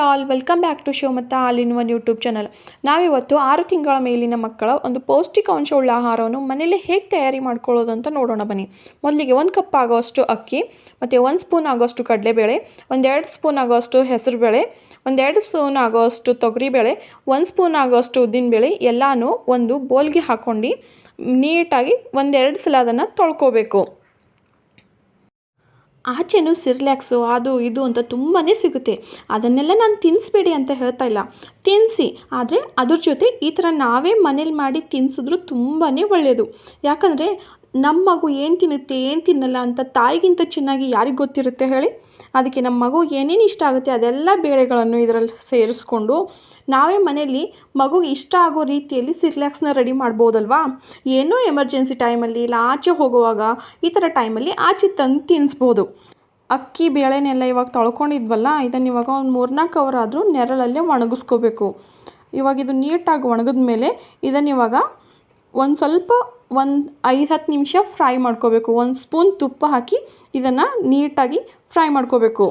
All welcome back to Shivamogga all in one YouTube channel. ನಾವಿವತ್ತು 6 ತಿಂಗಳ ಮೇಲಿನ ಮಕ್ಕಳ ಒಂದು ಪೌಷ್ಟಿಕಾಂಶವುಳ್ಳ ಆಹಾರವನ್ನು ಮನೆಯಲ್ಲಿ ಹೇಗೆ ತಯಾರಿ ಮಾಡ್ಕೊಳ್ಳೋದು ಅಂತ ನೋಡೋಣ ಬನ್ನಿ. ಮೊದಲಿಗೆ 1 ಕಪ್ ಆಗೋಷ್ಟು ಅಕ್ಕಿ ಮತ್ತು 1 ಸ್ಪೂನ್ ಆಗೋಷ್ಟು ಕಡಲೆಬೇಳೆ, 2 ಸ್ಪೂನ್ ಆಗೋಷ್ಟು ಹೆಸರುಬೇಳೆ, 2 ಸ್ಪೂನ್ ಆಗೋಷ್ಟು ತೊಗರಿಬೇಳೆ, 1 ಸ್ಪೂನ್ ಆಗೋಷ್ಟು ಉದ್ದಿನಬೇಳೆ ಎಲ್ಲನೂ ಒಂದು ಬೌಲ್ಗೆ ಹಾಕ್ಕೊಂಡು ನೀಟಾಗಿ 1-2 ಸಲ ಅದನ್ನು ತೊಳ್ಕೊಬೇಕು. ಆಚೆನೂ ಸಿರ್ಲ್ಯಾಕ್ಸು ಅದು ಇದು ಅಂತ ತುಂಬಾ ಸಿಗುತ್ತೆ. ಅದನ್ನೆಲ್ಲ ನಾನು ತಿನ್ನಿಸ್ಬೇಡಿ ಅಂತ ಹೇಳ್ತಾ ಇಲ್ಲ, ತಿನ್ನಿಸಿ. ಆದರೆ ಅದ್ರ ಜೊತೆ ಈ ಥರ ನಾವೇ ಮನೇಲಿ ಮಾಡಿ ತಿನ್ನಿಸಿದ್ರು ತುಂಬಾ ಒಳ್ಳೆಯದು. ಯಾಕಂದರೆ ನಮ್ಮ ಮಗು ಏನು ತಿನ್ನುತ್ತೆ ಏನು ತಿನ್ನಲ್ಲ ಅಂತ ತಾಯಿಗಿಂತ ಚೆನ್ನಾಗಿ ಯಾರಿಗೆ ಗೊತ್ತಿರುತ್ತೆ ಹೇಳಿ. ಅದಕ್ಕೆ ನಮ್ಮ ಮಗು ಏನೇನು ಇಷ್ಟ ಆಗುತ್ತೆ ಅದೆಲ್ಲ ಬೇಳೆಗಳನ್ನು ಇದರಲ್ಲಿ ಸೇರಿಸ್ಕೊಂಡು ನಾವೇ ಮನೆಯಲ್ಲಿ ಮಗುಗೆ ಇಷ್ಟ ಆಗೋ ರೀತಿಯಲ್ಲಿ ಸಿರ್ಲ್ಯಾಕ್ಸ್ನ ರೆಡಿ ಮಾಡ್ಬೋದಲ್ವಾ. ಏನೋ ಎಮರ್ಜೆನ್ಸಿ ಟೈಮಲ್ಲಿ ಇಲ್ಲ ಆಚೆ ಹೋಗುವಾಗ ಈ ಥರ ಟೈಮಲ್ಲಿ ಆಚೆ ತಂದು ತಿನ್ನಿಸ್ಬೋದು. ಅಕ್ಕಿ ಬೇಳೆನೆಲ್ಲ ಇವಾಗ ತೊಳ್ಕೊಂಡಿದ್ವಲ್ಲ, ಇದನ್ನು ಇವಾಗ ಒಂದು 3-4 ಅವರ್ ಆದರೂ ನೆರಳಲ್ಲೇ ಒಣಗಿಸ್ಕೋಬೇಕು. ಇವಾಗ ಇದು ನೀಟಾಗಿ ಒಣಗಿದ ಮೇಲೆ ಇದನ್ನು ಇವಾಗ ಒಂದು ಸ್ವಲ್ಪ 5-10 ನಿಮಿಷ ಫ್ರೈ ಮಾಡ್ಕೋಬೇಕು. 1 ಸ್ಪೂನ್ ತುಪ್ಪ ಹಾಕಿ ಇದನ್ನು ನೀಟಾಗಿ ಫ್ರೈ ಮಾಡ್ಕೋಬೇಕು.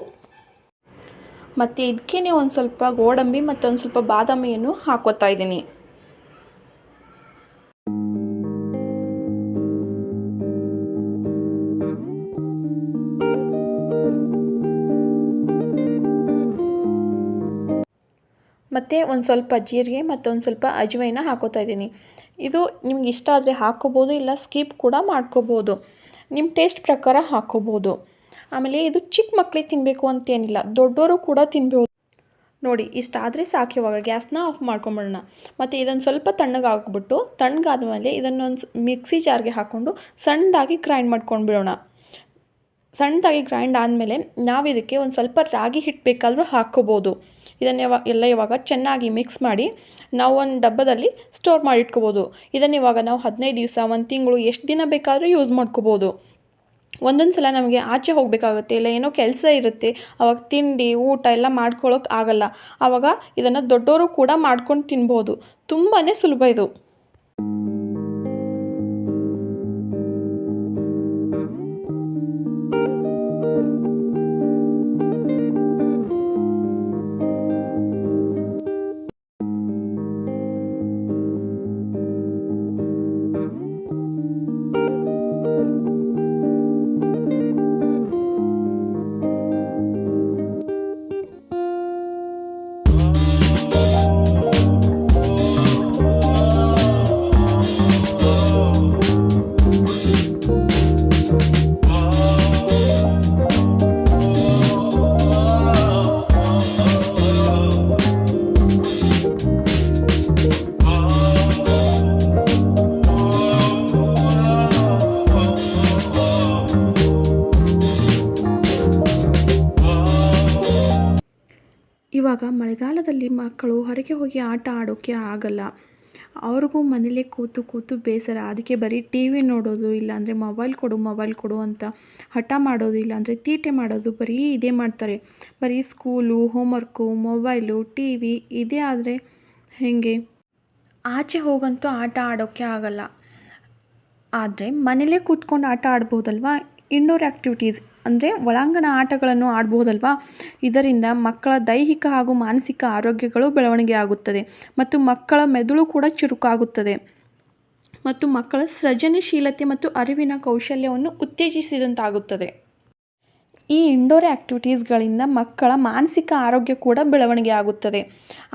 ಮತ್ತು ಇದಕ್ಕೆ ಒಂದು ಸ್ವಲ್ಪ ಗೋಡಂಬಿ ಮತ್ತು ಒಂದು ಸ್ವಲ್ಪ ಬಾದಾಮಿಯನ್ನು ಹಾಕೋತಾ ಇದ್ದೀನಿ. ಮತ್ತು ಒಂದು ಸ್ವಲ್ಪ ಜೀರಿಗೆ ಮತ್ತು ಒಂದು ಸ್ವಲ್ಪ ಅಜವಾಯಿನ ಹಾಕೋತಾ ಇದ್ದೀನಿ. ಇದು ನಿಮ್ಗೆ ಇಷ್ಟ ಆದರೆ ಹಾಕ್ಕೋಬೋದು, ಇಲ್ಲ ಸ್ಕಿಪ್ ಕೂಡ ಮಾಡ್ಕೋಬೋದು, ನಿಮ್ಮ ಟೇಸ್ಟ್ ಪ್ರಕಾರ ಹಾಕ್ಕೋಬೋದು. ಆಮೇಲೆ ಇದು ಚಿಕ್ಕ ಮಕ್ಕಳಿಗೆ ತಿನ್ನಬೇಕು ಅಂತೇನಿಲ್ಲ, ದೊಡ್ಡವರು ಕೂಡ ತಿನ್ಬೋದು. ನೋಡಿ ಇಷ್ಟಾದರೆ ಸಾಕು. ಇವಾಗ ಗ್ಯಾಸ್ನ ಆಫ್ ಮಾಡ್ಕೊಂಬಿಡೋಣ. ಮತ್ತು ಇದನ್ನು ಸ್ವಲ್ಪ ತಣ್ಣಗಾಗ್ಬಿಟ್ಟು ತಣ್ಣಗಾದ್ಮೇಲೆ ಇದನ್ನೊಂದು ಮಿಕ್ಸಿ ಜಾರ್ಗೆ ಹಾಕ್ಕೊಂಡು ಸಣ್ಣದಾಗಿ ಗ್ರೈಂಡ್ ಮಾಡ್ಕೊಂಡು ಬಿಡೋಣ. ಸಣ್ಣದಾಗಿ ಗ್ರೈಂಡ್ ಆದಮೇಲೆ ನಾವು ಇದಕ್ಕೆ ಒಂದು ಸ್ವಲ್ಪ ರಾಗಿ ಹಿಟ್ಟು ಬೇಕಾದರೂ ಹಾಕ್ಕೋಬೋದು. ಇದನ್ನು ಇವಾಗ ಚೆನ್ನಾಗಿ ಮಿಕ್ಸ್ ಮಾಡಿ ನಾವು ಒಂದು ಡಬ್ಬದಲ್ಲಿ ಸ್ಟೋರ್ ಮಾಡಿ ಇಟ್ಕೋಬೋದು. ಇದನ್ನು ಇವಾಗ ನಾವು 15 ದಿವಸ 1 ತಿಂಗಳು ಎಷ್ಟು ದಿನ ಬೇಕಾದರೂ ಯೂಸ್ ಮಾಡ್ಕೋಬೋದು. ಒಂದೊಂದು ಸಲ ನಮಗೆ ಆಚೆ ಹೋಗಬೇಕಾಗುತ್ತೆ, ಇಲ್ಲ ಏನೋ ಕೆಲಸ ಇರುತ್ತೆ, ಆವಾಗ ತಿಂಡಿ ಊಟ ಎಲ್ಲ ಮಾಡ್ಕೊಳ್ಳೋಕೆ ಆಗಲ್ಲ. ಆವಾಗ ಇದನ್ನು ದೊಡ್ಡವರು ಕೂಡ ಮಾಡ್ಕೊಂಡು ತಿನ್ಬೋದು. ತುಂಬಾ ಸುಲಭ ಇದು. ಇವಾಗ ಮಳೆಗಾಲದಲ್ಲಿ ಮಕ್ಕಳು ಹೊರಗೆ ಹೋಗಿ ಆಟ ಆಡೋಕ್ಕೆ ಆಗಲ್ಲ. ಅವ್ರಿಗೂ ಮನೇಲೇ ಕೂತು ಬೇಸರ. ಅದಕ್ಕೆ ಬರೀ ಟಿ ವಿ ನೋಡೋದು, ಇಲ್ಲಾಂದರೆ ಮೊಬೈಲ್ ಕೊಡು ಅಂತ ಹಠ ಮಾಡೋದು, ಇಲ್ಲಾಂದರೆ ತೀಟೆ ಮಾಡೋದು, ಬರೀ ಇದೇ ಮಾಡ್ತಾರೆ. ಬರೀ school, homework, mobile, T V ಇದೇ ಆದರೆ ಹೇಗೆ? ಆಚೆ ಹೋಗಂತೂ ಆಟ ಆಡೋಕ್ಕೆ ಆಗಲ್ಲ. ಆದರೆ ಮನೇಲೇ ಕೂತ್ಕೊಂಡು ಆಟ ಆಡ್ಬೋದಲ್ವಾ. ಇಂಡೋರ್ ಆ್ಯಕ್ಟಿವಿಟೀಸ್ ಅಂದರೆ ಒಳಾಂಗಣ ಆಟಗಳನ್ನು ಆಡ್ಬೋದಲ್ವಾ. ಇದರಿಂದ ಮಕ್ಕಳ ದೈಹಿಕ ಹಾಗೂ ಮಾನಸಿಕ ಆರೋಗ್ಯಗಳು ಬೆಳವಣಿಗೆ ಆಗುತ್ತದೆ ಮತ್ತು ಮಕ್ಕಳ ಮೆದುಳು ಕೂಡ ಚುರುಕಾಗುತ್ತದೆ ಮತ್ತು ಮಕ್ಕಳ ಸೃಜನಶೀಲತೆ ಮತ್ತು ಅರಿವಿನ ಕೌಶಲ್ಯವನ್ನು ಉತ್ತೇಜಿಸಿದಂತಾಗುತ್ತದೆ. ಈ ಇಂಡೋರ್ ಆ್ಯಕ್ಟಿವಿಟೀಸ್ಗಳಿಂದ ಮಕ್ಕಳ ಮಾನಸಿಕ ಆರೋಗ್ಯ ಕೂಡ ಬೆಳವಣಿಗೆ ಆಗುತ್ತದೆ.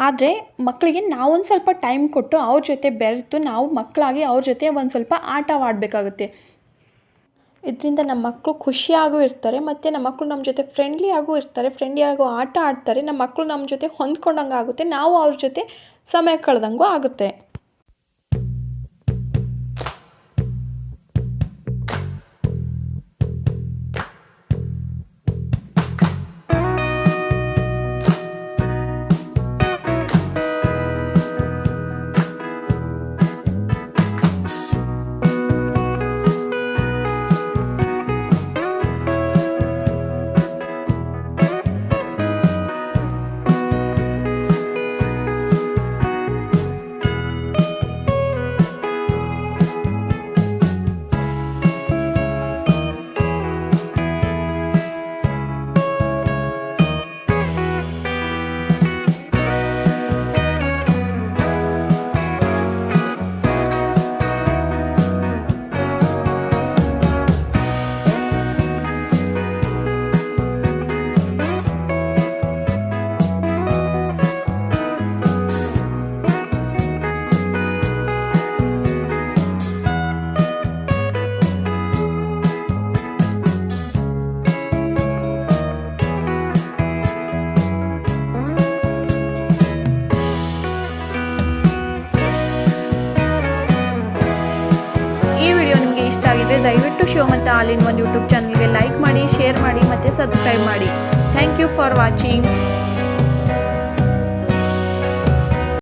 ಆದರೆ ಮಕ್ಕಳಿಗೆ ನಾವೊಂದು ಸ್ವಲ್ಪ ಟೈಮ್ ಕೊಟ್ಟು ಅವ್ರ ಜೊತೆ ಬೆರೆತು ನಾವು ಮಕ್ಕಳಾಗಿ ಅವ್ರ ಜೊತೆ ಒಂದು ಸ್ವಲ್ಪ ಆಟವಾಡಬೇಕಾಗುತ್ತೆ. ಇದರಿಂದ ನಮ್ಮ ಮಕ್ಕಳು ಖುಷಿಯಾಗೂ ಇರ್ತಾರೆ ಮತ್ತು ನಮ್ಮ ಮಕ್ಕಳು ನಮ್ಮ ಜೊತೆ ಫ್ರೆಂಡ್ಲಿಯಾಗೂ ಇರ್ತಾರೆ, ಫ್ರೆಂಡ್ಲಿಯಾಗೂ ಆಟ ಆಡ್ತಾರೆ. ನಮ್ಮ ಮಕ್ಕಳು ನಮ್ಮ ಜೊತೆ ಹೊಂದ್ಕೊಂಡಂಗೆ ಆಗುತ್ತೆ, ನಾವು ಅವ್ರ ಜೊತೆ ಸಮಯ ಕಳೆದಂಗೂ ಆಗುತ್ತೆ. ಈ ವಿಡಿಯೋ ನಿಮಗೆ ಇಷ್ಟ ಆಗಿದ್ರೆ ದಯವಿಟ್ಟು ಶಿವ ಮತ್ತು ಆಲ್ ಇನ್ ಒನ್ ಯೂಟ್ಯೂಬ್ ಚಾನಲ್ಗೆ ಲೈಕ್ ಮಾಡಿ, ಶೇರ್ ಮಾಡಿ ಮತ್ತು ಸಬ್ಸ್ಕ್ರೈಬ್ ಮಾಡಿ. Thank you for watching.